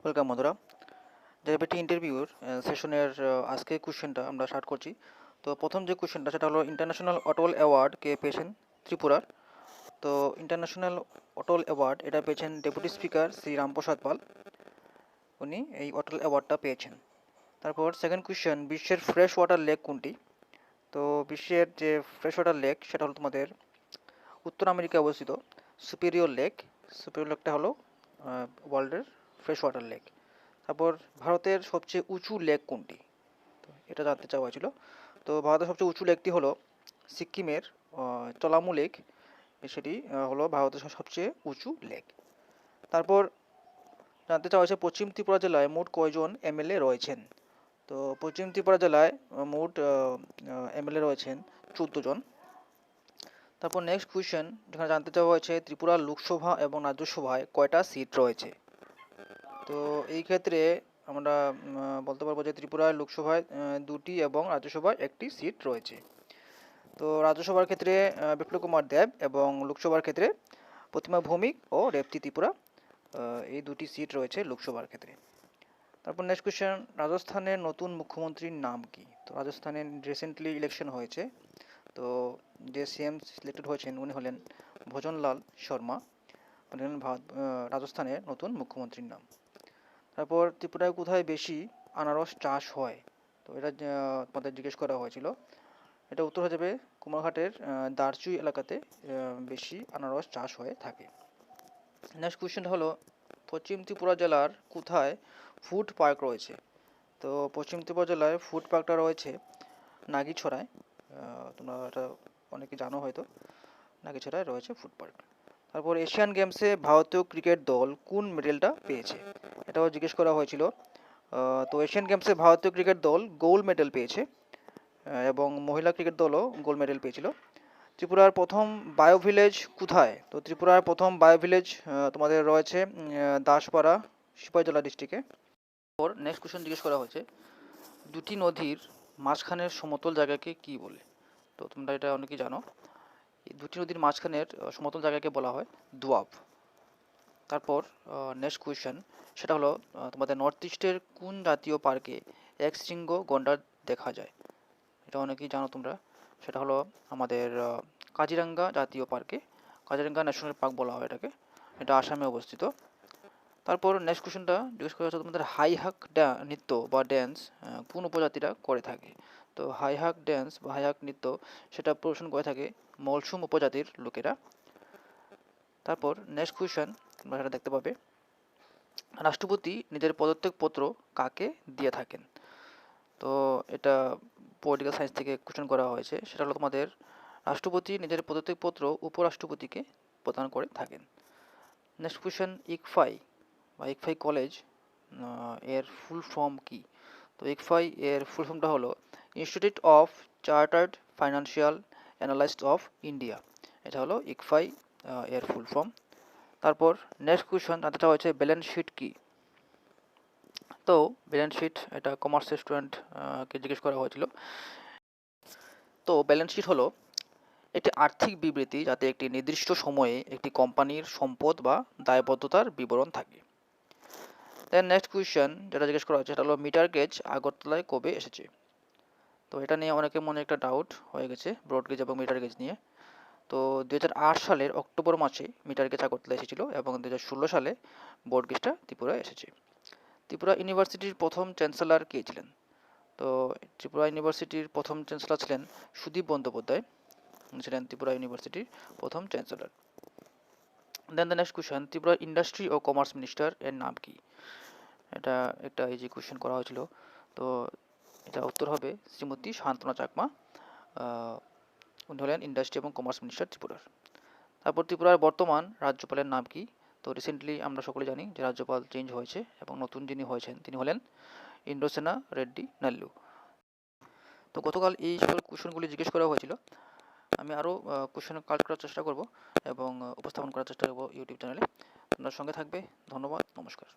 Welcome বন্ধুরা। Derivative ইন্টারভিউর সেশনের আজকে কোশ্চেনটা আমরা স্টার্ট করছি। তো প্রথম যে কোশ্চেনটা সেটা হলো ইন্টারন্যাশনাল অটল অ্যাওয়ার্ড কে পেয়েছেন ত্রিপুরার। তো ইন্টারন্যাশনাল অটল অ্যাওয়ার্ড এটা পেয়েছেন ডেপুটি স্পিকার শ্রী রামপ্রসাদ পাল, উনি এই অটল অ্যাওয়ার্ডটা পেয়েছেন। তারপর সেকেন্ড কোশ্চেন, বিশ্বের ফ্রেশ ওয়াটার লেক কোনটি? তো বিশ্বের যে ফ্রেশ ওয়াটার লেক সেটা হলো তোমাদের উত্তর আমেরিকায় অবস্থিত সুপিরিয়র লেক। সুপিরিয়র লেকটা হলো ওয়ার্ল্ডের ফ্রেশ ওয়াটার লেক। তারপর ভারতের সবচেয়ে উঁচু লেক কোনটি? তো এটা জানতে চাওয়া হয়েছিল। তো ভারতের সবচেয়ে উঁচু লেকটি হলো সিক্কিমের চলামু লেক, সেটি হলো ভারতের সবচেয়ে উঁচু লেক। তারপর জানতে চাওয়া হয়েছে পশ্চিম ত্রিপুরা জেলায় মোট কয়জন এমএলএ রয়েছেন? তো পশ্চিম ত্রিপুরা জেলায় মোট এমএলএ রয়েছেন 14 জন। তারপর নেক্সট কোয়েশ্চেন, যেখানে জানতে চাওয়া হয়েছে ত্রিপুরা লোকসভা এবং রাজ্যসভায় কয়টা সিট রয়েছে? তো এই ক্ষেত্রে আমরা বলতে পারবো যে ত্রিপুরার লোকসভায় 2টি এবং রাজ্যসভায় 1টি সিট রয়েছে। তো রাজ্যসভার ক্ষেত্রে বিপ্লব কুমার দেব এবং লোকসভার ক্ষেত্রে প্রতিমা ভৌমিক ও রেবতী ত্রিপুরা, এই 2টি সিট রয়েছে লোকসভার ক্ষেত্রে। তারপর নেক্সট কোয়েশ্চেন, রাজস্থানের নতুন মুখ্যমন্ত্রীর নাম কি? তো রাজস্থানে রিসেন্টলি ইলেকশন হয়েছে, তো যে সিএম সিলেক্টেড হয়েছেন উনি হলেন ভজনলাল শর্মা, উনি হলেন রাজস্থানের নতুন মুখ্যমন্ত্রীর নাম। তারপর ত্রিপুরায় কোথায় বেশি আনারস চাষ হয়? তো এটা তোমাদের জিজ্ঞেস করা হয়েছিল। এটা উত্তর হয়ে যাবে কুমারঘাটের দারচুই এলাকাতে বেশি আনারস চাষ হয়ে থাকে। নেক্সট কোয়েশ্চেনটা হলো পশ্চিম ত্রিপুরা জেলার কোথায় ফুড পার্ক রয়েছে? তো পশ্চিম ত্রিপুরা জেলায় ফুড পার্কটা রয়েছে নাগিছড়ায়। তোমরা এটা অনেকে জানো হয়তো, নাগিছড়ায় রয়েছে ফুড পার্ক। তারপর এশিয়ান গেমসে ভারতীয় ক্রিকেট দল কোন মেডেলটা পেয়েছে? এটাও জিজ্ঞেস করা হয়েছিল। তো এশিয়ান গেমসে ভারতীয় ক্রিকেট দল গোল্ড মেডেল পেয়েছে এবং মহিলা ক্রিকেট দলও গোল্ড মেডেল পেয়েছিল। ত্রিপুরার প্রথম বায়ো ভিলেজ কোথায়? তো ত্রিপুরার প্রথম বায়ো ভিলেজ তোমাদের রয়েছে দাসপাড়া, সিপাহীজলা ডিস্ট্রিক্টে। ওর নেক্সট কোশ্চেন জিজ্ঞেস করা হয়েছে দুটি নদীর মাঝখানের সমতল জায়গাকে কি বলে? তো তোমরা এটা অনেকেই জানো, এই দুটি নদীর মাঝখানের সমতল জায়গাকে বলা হয় দোয়াব। তারপর নেক্সট কোয়েশ্চেন, সেটা হলো তোমাদের নর্থ ইস্টের কোন জাতীয় পার্কে এক শৃঙ্গ গন্ডার দেখা যায়? এটা অনেকেই জানো তোমরা, সেটা হলো আমাদের কাজিরাঙ্গা জাতীয় পার্কে, কাজিরাঙ্গা ন্যাশনাল পার্ক বলা হয় এটাকে, এটা আসামে অবস্থিত। তারপর নেক্সট কোয়েশ্চেনটা জিজ্ঞেস করা হচ্ছে তোমাদের হাই হাক নৃত্য বা ড্যান্স কোন উপজাতিরা করে থাকে? তো হাই হাক ড্যান্স বা হাই হাক নৃত্য সেটা প্রদর্শন করে থাকে মলসুম উপজাতির লোকেরা। তারপর নেক্সট কোয়েশ্চেন তোমরা সেটা দেখতে পাবে, রাষ্ট্রপতি নিজের পদত্যাগ পত্র কাকে দিয়ে থাকেন? তো এটা পলিটিক্যাল সায়েন্স থেকে কোশ্চেন করা হয়েছে, সেটা হলো তোমাদের রাষ্ট্রপতি নিজের পদত্যাগ পত্র উপরাষ্ট্রপতিকে প্রদান করে থাকেন। নেক্সট কোয়েশ্চেন, ইকফাই বা ইকফাই কলেজ এর ফুল ফর্ম কি? তো ইকফাই এর ফুল ফর্মটা হলো institute of chartered financial analyst of India, এটা হলো ইকফাই এর ফুল ফর্ম। তারপর নেক্সট কোয়েশ্চেন জানতে চাওয়া হয়েছে ব্যালেন্স শিট কি? তো ব্যালেন্স শিট এটা কমার্সের স্টুডেন্টকে জিজ্ঞেস করা হয়েছিল। তো ব্যালেন্স শিট হলো একটি আর্থিক বিবৃতি যাতে একটি নির্দিষ্ট সময়ে একটি কোম্পানির সম্পদ বা দায়বদ্ধতার বিবরণ থাকে। দেন নেক্সট কোয়েশ্চেন যেটা জিজ্ঞেস করা হচ্ছে সেটা হলো মিটার গেজ আগরতলায় কবে এসেছে? তো এটা নিয়ে অনেকের মনে একটা ডাউট হয়ে গেছে ব্রড গেজ এবং মিটার গেজ নিয়ে। তো 2008 সালের অক্টোবর মাসে মিটার গেজ আগরতলায় এসেছিল এবং 2016 সালে ব্রড গেজটা ত্রিপুরায় এসেছে। ত্রিপুরা ইউনিভার্সিটির প্রথম চ্যান্সেলর কে ছিলেন? তো ত্রিপুরা ইউনিভার্সিটির প্রথম চ্যান্সেলর ছিলেন সুদীপ বন্দ্যোপাধ্যায়, ছিলেন ত্রিপুরা ইউনিভার্সিটির প্রথম chancellor. Then the next question, Tripura industry ও কমার্স মিনিস্টার এর নাম কি? এটা একটা ইজি কোয়েশ্চেন করা হয়েছিল। তো এটা উত্তর হবে শ্রীমতী শান্তনা চাকমা, উনি হলেন ইন্ডাস্ট্রি এবং কমার্স মিনিস্টার ত্রিপুরার। তারপর ত্রিপুরার বর্তমান রাজ্যপালের নাম কি? তো রিসেন্টলি আমরা সকলে জানি যে রাজ্যপাল চেঞ্জ হয়েছে এবং নতুন যিনি হয়েছেন তিনি হলেন ইন্দ্রসেনা রেড্ডি নাল্লু। তো গতকাল এই সকল কোশ্চেনগুলি জিজ্ঞেস করা হয়েছিল। আমি আরও কোশ্চেন কালেক্ট করার চেষ্টা করব এবং উপস্থাপন করার চেষ্টা করব ইউটিউব চ্যানেলে। আপনার সঙ্গে থাকবে। ধন্যবাদ, নমস্কার।